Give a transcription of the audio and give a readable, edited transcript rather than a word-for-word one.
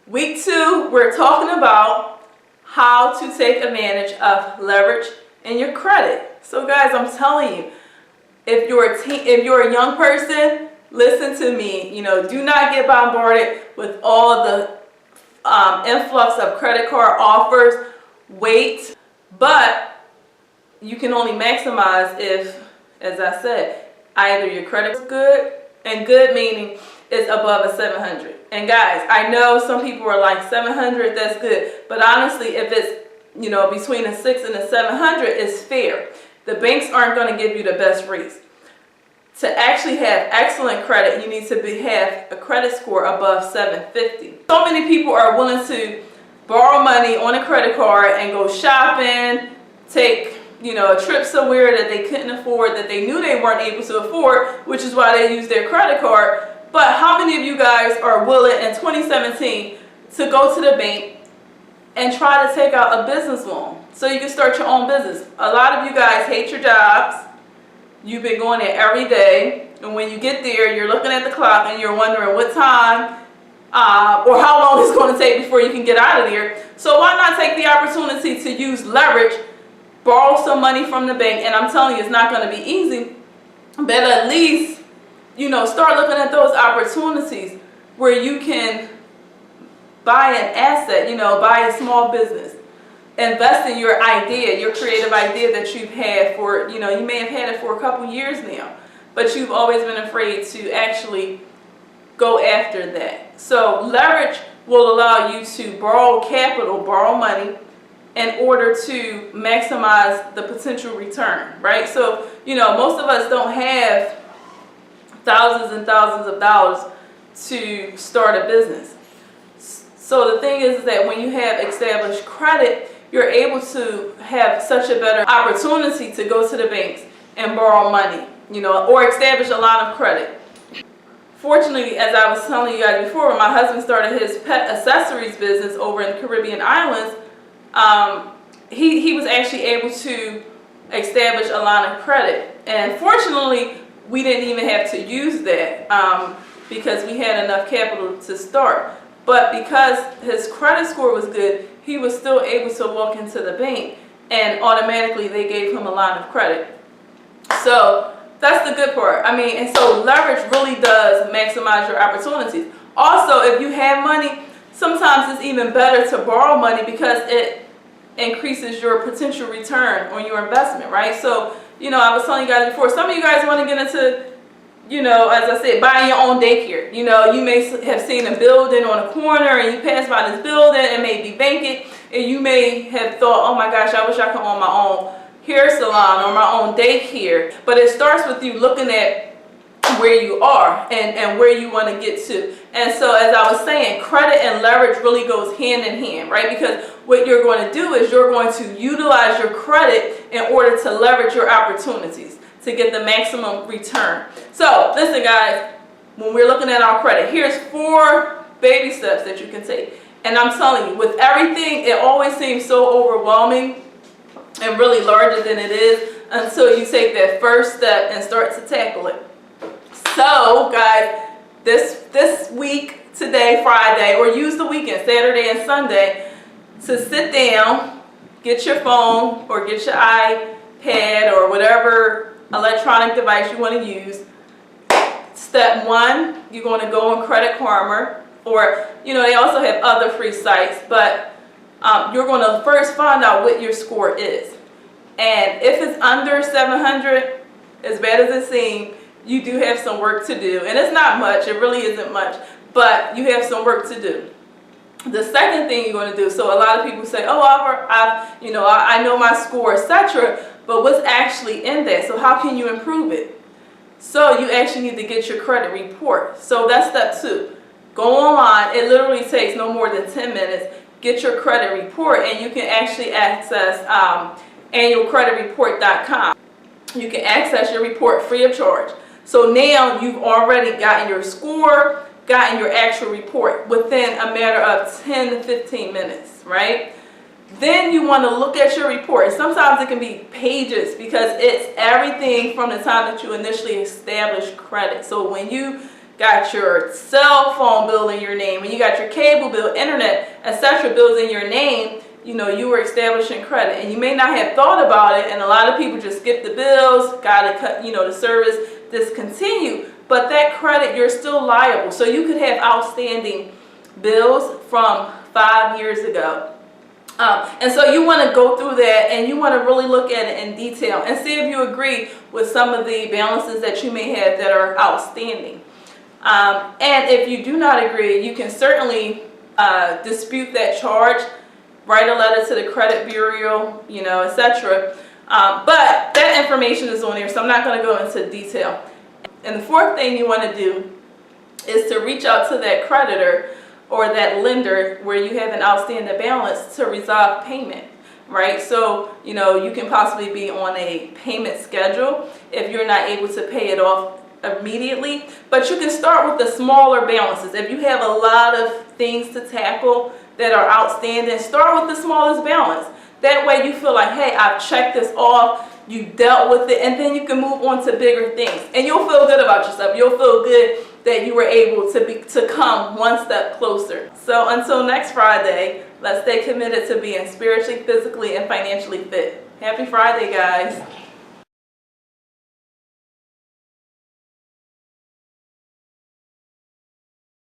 Week 2, we're talking about how to take advantage of leverage in your credit. So guys, I'm telling you, if you're a young person, listen to me. Do not get bombarded with all the influx of credit card offers. Wait, but you can only maximize if, as I said, either your credit is good, and good meaning is above a 700. And guys, I know some people are like 700, that's good, but honestly, if it's between a 6 and a 700, it's fair. The banks aren't going to give you the best rates. To actually have excellent credit, you need to have a credit score above 750. So many people are willing to borrow money on a credit card and go shopping, take a trip somewhere that they couldn't afford, that they knew they weren't able to afford, which is why they use their credit card. But how many of you guys are willing in 2017 to go to the bank and try to take out a business loan so you can start your own business? A lot of you guys hate your jobs. You've been going there every day, and when you get there, you're looking at the clock and you're wondering what time or how long it's going to take before you can get out of there. So why not take the opportunity to use leverage, borrow some money from the bank? And I'm telling you, it's not going to be easy, but at least start looking at those opportunities where you can buy an asset, buy a small business. Invest in your idea, your creative idea that you've had for, you may have had it for a couple years now, but you've always been afraid to actually go after that. So leverage will allow you to borrow capital, borrow money, in order to maximize the potential return, right? So, most of us don't have thousands and thousands of dollars to start a business. So the thing is that when you have established credit, you're able to have such a better opportunity to go to the banks and borrow money, or establish a line of credit. Fortunately, as I was telling you guys before, when my husband started his pet accessories business over in the Caribbean islands, he was actually able to establish a line of credit. And fortunately, we didn't even have to use that because we had enough capital to start. But because his credit score was good, he was still able to walk into the bank and automatically they gave him a line of credit. So that's the good part. And so leverage really does maximize your opportunities. Also, if you have money, sometimes it's even better to borrow money because it increases your potential return on your investment, right? So, I was telling you guys before, some of you guys want to get into, as I said, buying your own daycare. You may have seen a building on a corner and you pass by this building and may be vacant, and you may have thought, oh my gosh, I wish I could own my own hair salon or my own daycare. But it starts with you looking at where you are and where you want to get to. And so, as I was saying, credit and leverage really goes hand in hand, right? Because what you're going to do is you're going to utilize your credit in order to leverage your opportunities to get the maximum return. So listen guys, when we're looking at our credit, here's 4 baby steps that you can take. And I'm telling you, with everything, it always seems so overwhelming and really larger than it is until you take that first step and start to tackle it. So guys, this week, today, Friday, or use the weekend, Saturday and Sunday, to sit down, get your phone or get your iPad or whatever electronic device you want to use. Step 1, you're going to go on Credit Karma, or they also have other free sites, but you're going to first find out what your score is. And if it's under 700, as bad as it seems, you do have some work to do. And it's not much, it really isn't much, but you have some work to do. The second thing you're going to do, so a lot of people say, oh, I know my score, etc., but what's actually in that? So how can you improve it? So you actually need to get your credit report. So that's step 2. Go online. It literally takes no more than 10 minutes. Get your credit report, and you can actually access annualcreditreport.com. You can access your report free of charge. So now you've already gotten your score, gotten your actual report within a matter of 10 to 15 minutes, right? Then you want to look at your report. And sometimes it can be pages because it's everything from the time that you initially established credit. So when you got your cell phone bill in your name, when you got your cable bill, internet, etc. bills in your name, you know, you were establishing credit. And you may not have thought about it, and a lot of people just skip the bills, got to cut, you know, the service, discontinue. But that credit, you're still liable. So you could have outstanding bills from 5 years ago. And so you want to go through that, and you want to really look at it in detail and see if you agree with some of the balances that you may have that are outstanding. And if you do not agree, you can certainly dispute that charge, write a letter to the credit bureau, you know, etc. But that information is on there, so I'm not going to go into detail. And the fourth thing you want to do is to reach out to that creditor or that lender where you have an outstanding balance to resolve payment, right? So, you know, you can possibly be on a payment schedule if you're not able to pay it off immediately, but you can start with the smaller balances. If you have a lot of things to tackle that are outstanding, start with the smallest balance. That way you feel like, hey, I've checked this off, you dealt with it, and then you can move on to bigger things. And you'll feel good about yourself. You'll feel good that you were able to come one step closer. So until next Friday, let's stay committed to being spiritually, physically, and financially fit. Happy Friday, guys.